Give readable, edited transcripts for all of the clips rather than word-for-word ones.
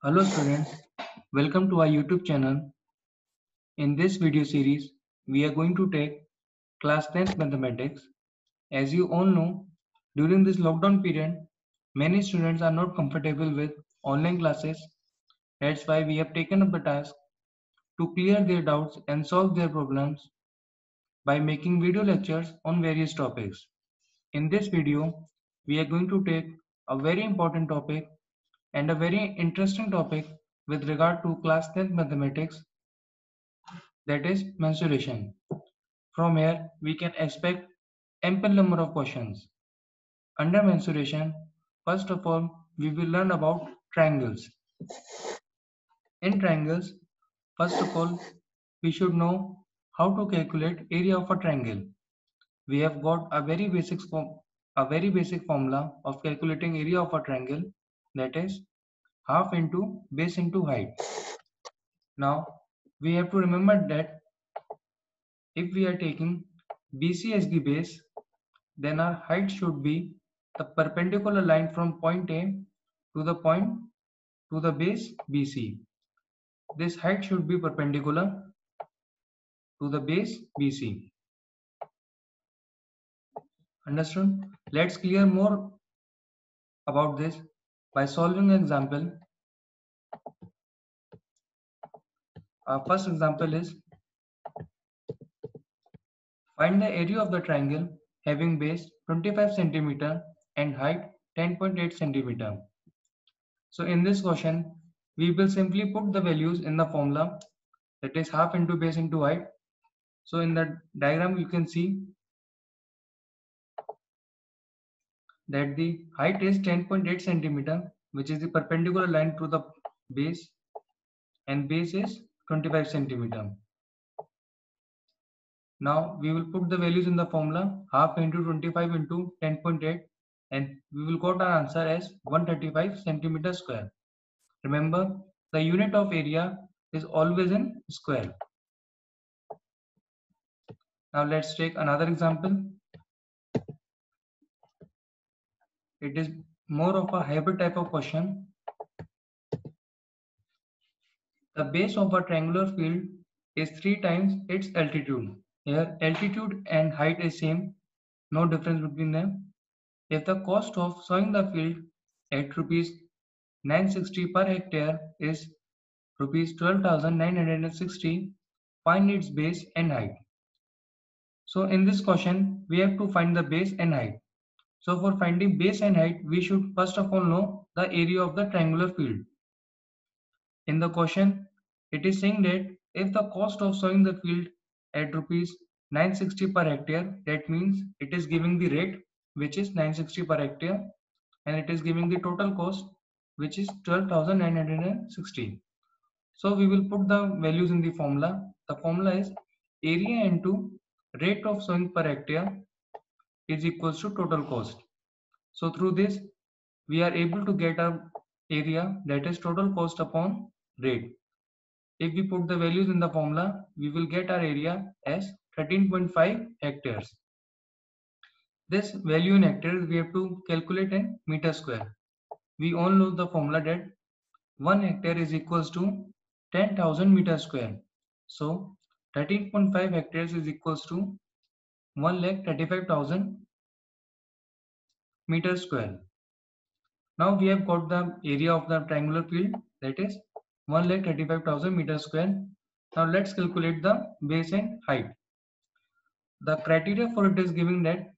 Hello students, welcome to our YouTube channel. In this video series, we are going to take class 10th mathematics. As you all know, during this lockdown period, many students are not comfortable with online classes. That's why we have taken up the task to clear their doubts and solve their problems by making video lectures on various topics. In this video, we are going to take a very important topic and a very interesting topic with regard to class 10th mathematics, that is mensuration. From here, we can expect ample number of questions. Under mensuration, first of all, we will learn about triangles. In triangles, first of all, we should know how to calculate area of a triangle. We have got a very basic formula of calculating area of a triangle, that is half into base into height. Now, we have to remember that if we are taking BC as the base, then our height should be the perpendicular line from point A to the base BC. This height should be perpendicular to the base BC. Understood? Let's clear more about this by solving an example. Our first example is find the area of the triangle having base 25 cm and height 10.8 cm. So in this question, we will simply put the values in the formula, that is half into base into height. So in the diagram, you can see that the height is 10.8 centimeter, which is the perpendicular line to the base, and base is 25 centimeter. Now we will put the values in the formula, half into 25 into 10.8, and we will got our answer as 135 centimeter square. Remember, the unit of area is always in square. Now let's take another example. It is more of a hybrid type of question. The base of a triangular field is 3 times its altitude. Here altitude and height is same, no difference between them. If the cost of sowing the field at rupees 960 per hectare is rupees 12,960, find its base and height. So in this question, we have to find the base and height. So for finding base and height, we should first of all know the area of the triangular field. In the question, it is saying that if the cost of sowing the field at rupees 960 per hectare, that means it is giving the rate, which is 960 per hectare, and it is giving the total cost, which is 12,960. So we will put the values in the formula. The formula is area into rate of sowing per hectare is equals to total cost. So through this, we are able to get a area, that is total cost upon rate. If we put the values in the formula, we will get our area as 13.5 hectares. This value in hectares we have to calculate in meter square. We all know the formula that 1 hectare is equals to 10,000 meter square. So 13.5 hectares is equals to 1,35,000 meter square. Now we have got the area of the triangular field, that is 1,35,000 meter square. Now let's calculate the base and height. The criteria for it is giving that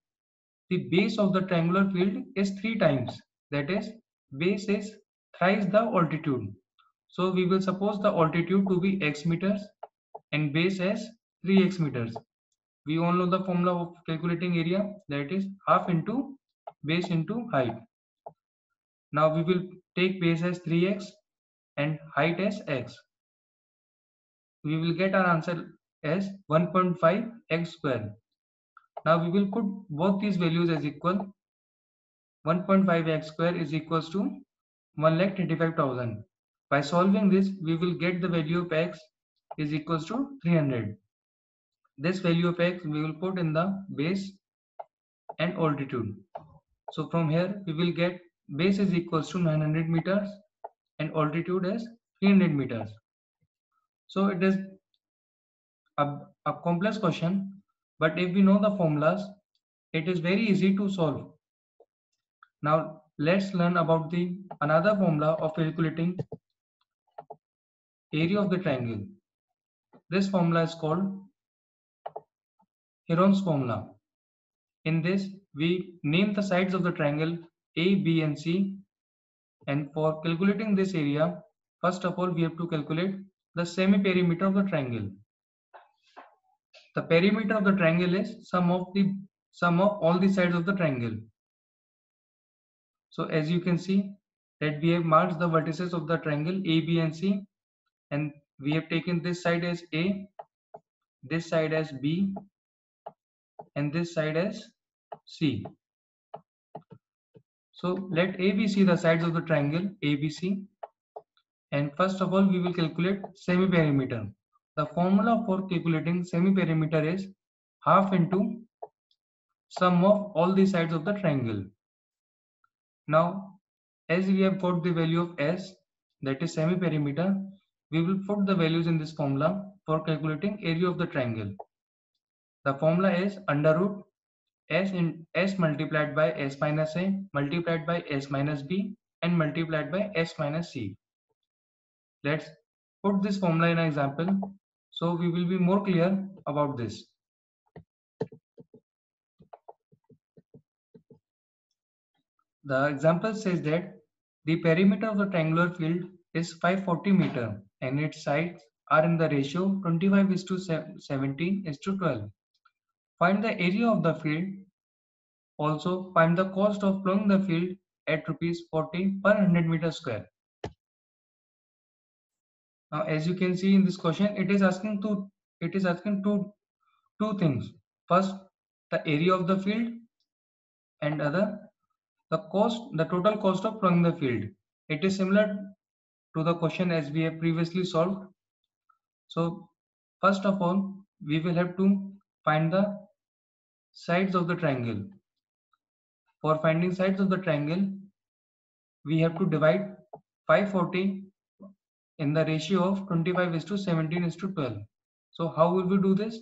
the base of the triangular field is 3 times, that is base is thrice the altitude. So we will suppose the altitude to be x meters and base as 3x meters. We all know the formula of calculating area, that is half into base into height. Now we will take base as 3x and height as x. We will get our answer as 1.5 x square. Now we will put both these values as equal. 1.5 x square is equals to 1,35,000. By solving this, we will get the value of x is equals to 300. This value of x we will put in the base and altitude. So from here we will get base is equals to 900 meters and altitude as 300 meters. So it is a complex question, but if we know the formulas, it is very easy to solve. Now let's learn about the another formula of calculating area of the triangle. This formula is called Heron's formula. In this, we name the sides of the triangle A, B and C, and for calculating this area, first of all we have to calculate the semi-perimeter of the triangle. The perimeter of the triangle is sum of all the sides of the triangle. So as you can see that we have marked the vertices of the triangle A, B and C, and we have taken this side as A, this side as B and this side as C. So let ABC the sides of the triangle ABC, and first of all we will calculate semi-perimeter. The formula for calculating semi-perimeter is half into sum of all the sides of the triangle. Now as we have got the value of S, that is semi-perimeter, we will put the values in this formula for calculating area of the triangle. The formula is under root S multiplied by S minus A multiplied by S minus B and multiplied by S minus C. Let's put this formula in an example so we will be more clear about this. The example says that the perimeter of the triangular field is 540 meter and its sides are in the ratio 25:17:12. Find the area of the field. Also find the cost of plowing the field at rupees 40 per 100 meter square. Now as you can see in this question, it is asking two things. First, the area of the field, and other the total cost of plowing the field. It is similar to the question as we have previously solved. So first of all, we will have to find the sides of the triangle. For finding sides of the triangle, we have to divide 540 in the ratio of 25:17:12. So how will we do this?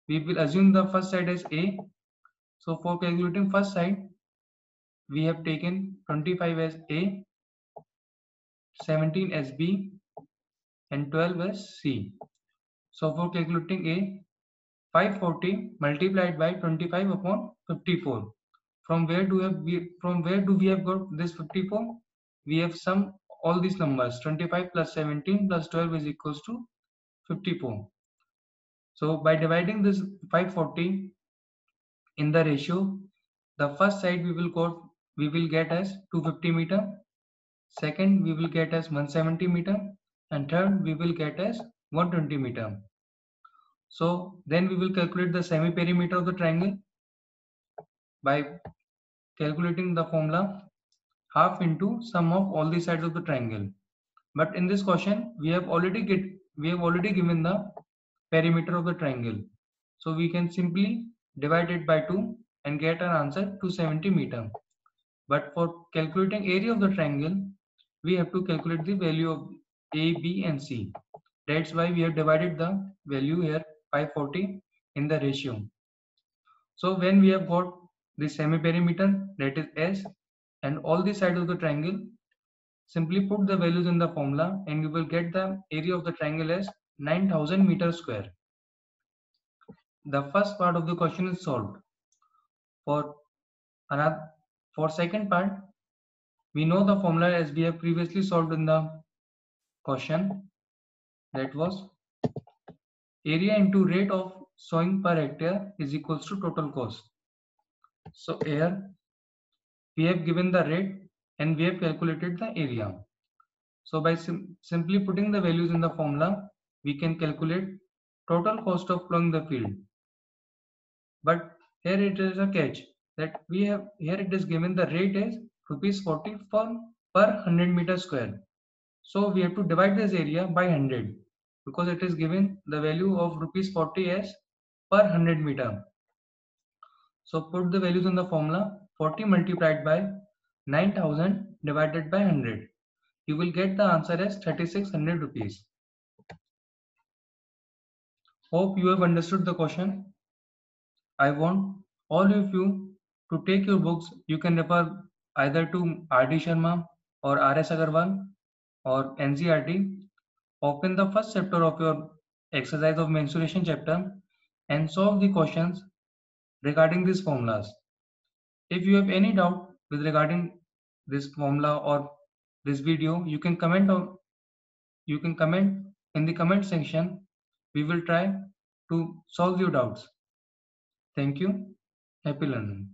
We will assume the first side as A. So for calculating first side, we have taken 25 as A, 17 as B and 12 as C. So for calculating A, 540 multiplied by 25 upon 54. From where do we have got this 54? We have summed all these numbers. 25 plus 17 plus 12 is equals to 54. So by dividing this 540 in the ratio, the first side we will get as 250 meter, second we will get as 170 meter, and third we will get as 120 meter. So then we will calculate the semi-perimeter of the triangle by calculating the formula half into sum of all the sides of the triangle. But in this question we have already given the perimeter of the triangle. So we can simply divide it by 2 and get an answer 270 meter. But for calculating area of the triangle, we have to calculate the value of A, B and C. That's why we have divided the value here 540 in the ratio. So when we have got the semi-perimeter, that is S, and all the sides of the triangle, simply put the values in the formula and you will get the area of the triangle as 9000 meters square. The first part of the question is solved. For second part, we know the formula as we have previously solved in the question, that was area into rate of sowing per hectare is equals to total cost. So here we have given the rate and we have calculated the area. So by simply putting the values in the formula, we can calculate total cost of plowing the field. But here it is a catch that we have here it is given the rate is rupees 40 per 100 meter square. So we have to divide this area by 100 because it is given the value of rupees 40 as per 100 meter. So put the values in the formula. 40 multiplied by 9000 divided by 100. you will get the answer as 3600 rupees. Hope you have understood the question. I want all of you to take your books. You can refer either to R.D. Sharma or R.S. Agarwal or NCERT. Open the first chapter of your exercise of mensuration chapter and solve the questions regarding these formulas. If you have any doubt with regarding this formula or this video, you can comment in the comment section. We will try to solve your doubts. Thank you. Happy learning.